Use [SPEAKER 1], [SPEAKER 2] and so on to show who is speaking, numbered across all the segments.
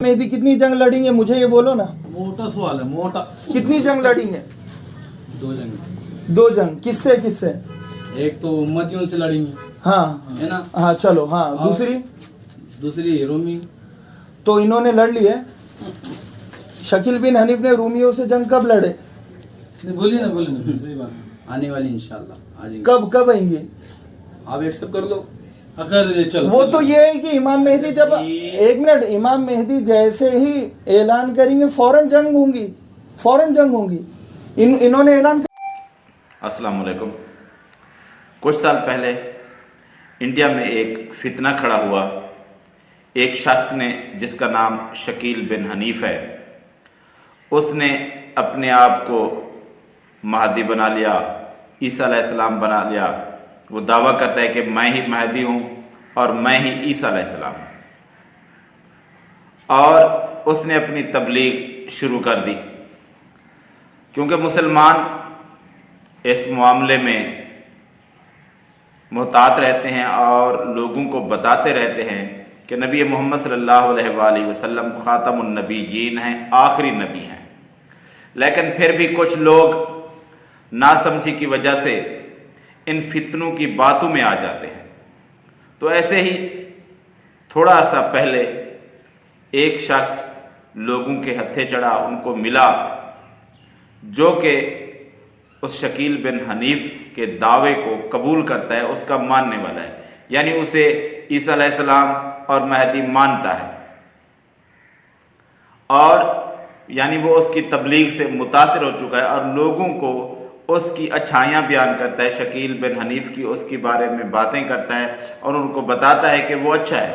[SPEAKER 1] मेहदी कितनी जंग लड़ेंगे, मुझे ये बोलो ना।
[SPEAKER 2] मोटा सवाल है, मोटा।
[SPEAKER 1] कितनी जंग लड़ेंगे?
[SPEAKER 3] 2 जंग।
[SPEAKER 1] 2 जंग। किससे किससे?
[SPEAKER 3] एक तो उम्मतियों से लड़ेंगे,
[SPEAKER 1] हाँ
[SPEAKER 3] है ना।
[SPEAKER 1] हाँ चलो, हाँ
[SPEAKER 3] और दूसरी रोमी।
[SPEAKER 1] तो इन्होंने लड़ ली है। शकील बिन हनीफ ने रूमियों से जंग कब लड़े?
[SPEAKER 2] नहीं, बोलिए ना सही बात है।
[SPEAKER 3] आने वाली इंशाल्लाह आ जाएंगे।
[SPEAKER 1] कब आएंगे?
[SPEAKER 3] आप एक्सेप्ट कर लो।
[SPEAKER 2] अगर चलो,
[SPEAKER 1] वो तो ये है कि इमाम मेहदी जब, एक मिनट, इमाम मेहदी जैसे ही ऐलान करेंगे फौरन जंग होंगी। इन्होंने ऐलान।
[SPEAKER 4] अस्सलाम वालेकुम। कुछ साल पहले इंडिया में एक फितना खड़ा हुआ। एक शख्स ने, जिसका नाम शकील बिन हनीफ है, उसने अपने आप को महदी बना लिया, ईसा अलैहिस्सलाम बना लिया। वो दावा करता है कि मैं ही महदी हूँ और मैं ही ईसा अलैहिस्सलाम हूँ। और उसने अपनी तबलीग शुरू कर दी, क्योंकि मुसलमान इस मामले में मुहतात रहते हैं और लोगों को बताते रहते हैं कि नबी मोहम्मद सल्लल्लाहु अलैहि वसल्लम ख़ातमुन नबीयीन हैं, आखिरी नबी हैं। लेकिन फिर भी कुछ लोग नासमझी की वजह से इन फितनों की बातों में आ जाते हैं। तो ऐसे ही थोड़ा सा पहले एक शख्स लोगों के हत्थे चढ़ा, उनको मिला, जो कि उस शकील बिन हनीफ के दावे को कबूल करता है, उसका मानने वाला है, यानी उसे ईसा अलैहिस्सलाम और महदी मानता है, और यानी वो उसकी तबलीग से मुतासिर हो चुका है और लोगों को उसकी अच्छाइयाँ बयान करता है। शकील बिन हनीफ की उसके बारे में बातें करता है और उनको बताता है कि वो अच्छा है।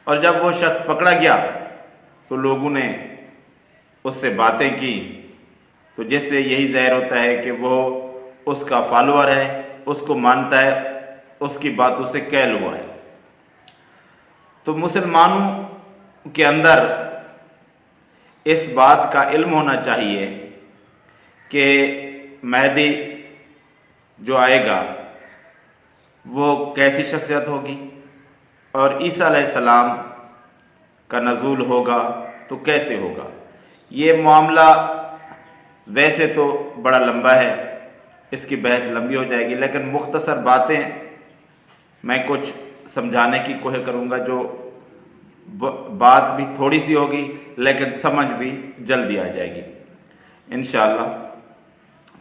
[SPEAKER 4] और जब वो शख्स पकड़ा गया तो लोगों ने उससे बातें की, तो जिससे यही ज़ाहिर होता है कि वो उसका फॉलोअर है, उसको मानता है, उसकी बातों से कैल हुआ है। तो मुसलमानों के अंदर इस बात का इल्म होना चाहिए कि महदी जो आएगा वो कैसी शख्सियत होगी, और ईसा अलैहिस्सलाम का नज़ूल होगा तो कैसे होगा। ये मामला वैसे तो बड़ा लंबा है, इसकी बहस लंबी हो जाएगी, लेकिन मुख्तसर बातें मैं कुछ समझाने की कोशिश करूँगा, जो बात भी थोड़ी सी होगी लेकिन समझ भी जल्दी आ जाएगी इंशाअल्लाह।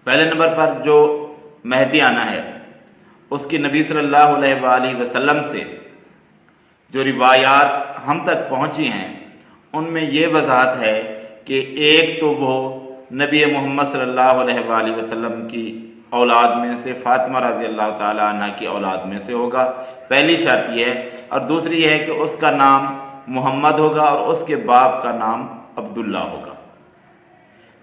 [SPEAKER 4] पहले नंबर पर जो महदी आना है, उसकी नबी सल्लल्लाहु अलैहि वसल्लम से जो रिवायात हम तक पहुँची हैं, उनमें ये वजाहत है कि एक तो वो नबी मोहम्मद सल्लल्लाहु अलैहि वसल्लम की औलाद में से, फ़ातिमा रज़ी अल्लाह ताला अन्हा की औलाद में से होगा, पहली शर्त यह है। और दूसरी यह है कि उसका नाम मोहम्मद होगा और उसके बाप का नाम अब्दुल्ला होगा।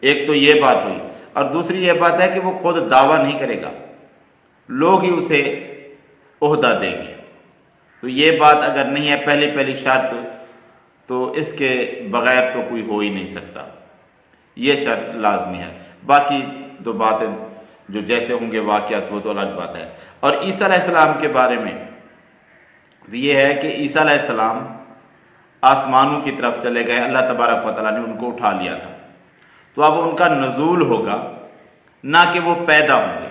[SPEAKER 4] एक तो ये बात हुई, और दूसरी ये बात है कि वो खुद दावा नहीं करेगा, लोग ही उसे ओहदा देंगे। तो ये बात अगर नहीं है पहली शर्त, तो इसके बगैर तो कोई हो ही नहीं सकता, ये शर्त लाजमी है। बाकी दो बातें जो जैसे होंगे वाक़यात, वो तो अलग बात है। और ईसा अलैहिस्सलाम के बारे में भी ये है कि ईसा अलैहिस्सलाम आसमानों की तरफ चले गए, अल्लाह तबारक व तआला ने उनको उठा लिया था। तो अब उनका नज़ूल होगा, ना कि वो पैदा होंगे।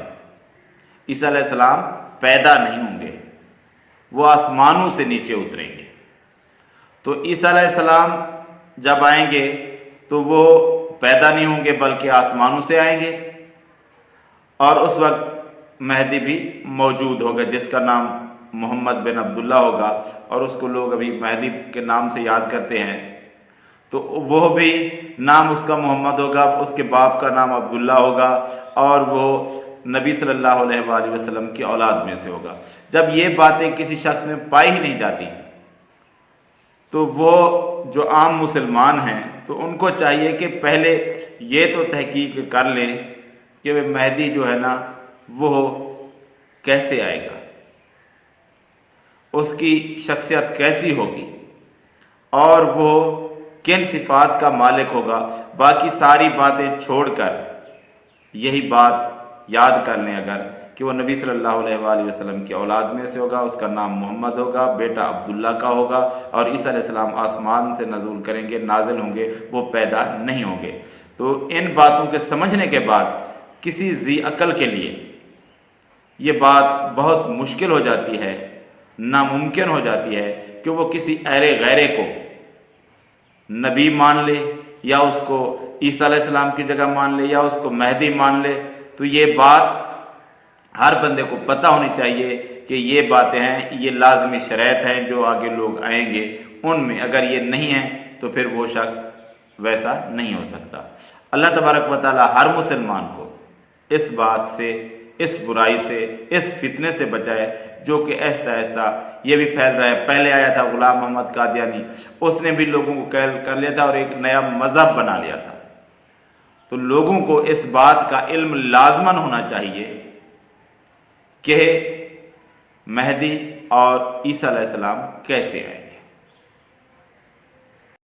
[SPEAKER 4] ईसा अलैहिस्सलाम पैदा नहीं होंगे, वो आसमानों से नीचे उतरेंगे। तो ईसा अलैहिस्सलाम जब आएंगे तो वो पैदा नहीं होंगे बल्कि आसमानों से आएंगे, और उस वक्त महदी भी मौजूद होगा, जिसका नाम मोहम्मद बिन अब्दुल्ला होगा, और उसको लोग अभी महदी के नाम से याद करते हैं। तो वो भी नाम उसका मोहम्मद होगा, उसके बाप का नाम अब्दुल्ला होगा, और वो नबी सल्लल्लाहु अलैहि वसल्लम की औलाद में से होगा। जब ये बातें किसी शख्स में पाई ही नहीं जाती, तो वो जो आम मुसलमान हैं, तो उनको चाहिए कि पहले ये तो तहकीक कर लें कि वे महदी जो है ना, वो कैसे आएगा, उसकी शख्सियत कैसी होगी, और वो किन सिफात का मालिक होगा। बाकी सारी बातें छोड़कर यही बात याद कर लें अगर, कि वो नबी सल्लल्लाहु अलैहि वसल्लम की औलाद में से होगा, उसका नाम मोहम्मद होगा, बेटा अब्दुल्ला का होगा, और ईसा अलैहिस्सलाम आसमान से नज़ूल करेंगे, नाजिल होंगे, वो पैदा नहीं होंगे। तो इन बातों के समझने के बाद किसी जी अकल के लिए ये बात बहुत मुश्किल हो जाती है, नामुमकिन हो जाती है कि वो किसी अहले गैरे को नबी मान ले, या उसको ईसा अलैहिस्सलाम की जगह मान ले, या उसको मेहदी मान ले। तो ये बात हर बंदे को पता होनी चाहिए कि ये बातें हैं, ये लाजमी शरैत हैं, जो आगे लोग आएंगे उनमें अगर ये नहीं है तो फिर वो शख्स वैसा नहीं हो सकता। अल्लाह तबारक व तआला हर मुसलमान को इस बात से, इस बुराई से, इस फितने से बचाए जो कि ऐसा ऐसा ये भी फैल रहा है। पहले आया था गुलाम मोहम्मद कादियानी, उसने भी लोगों को कैल कर लिया था और एक नया मजहब बना लिया था। तो लोगों को इस बात का इल्म लाजमन होना चाहिए कि मेहदी और ईसा अलैहिस्सलाम कैसे आए।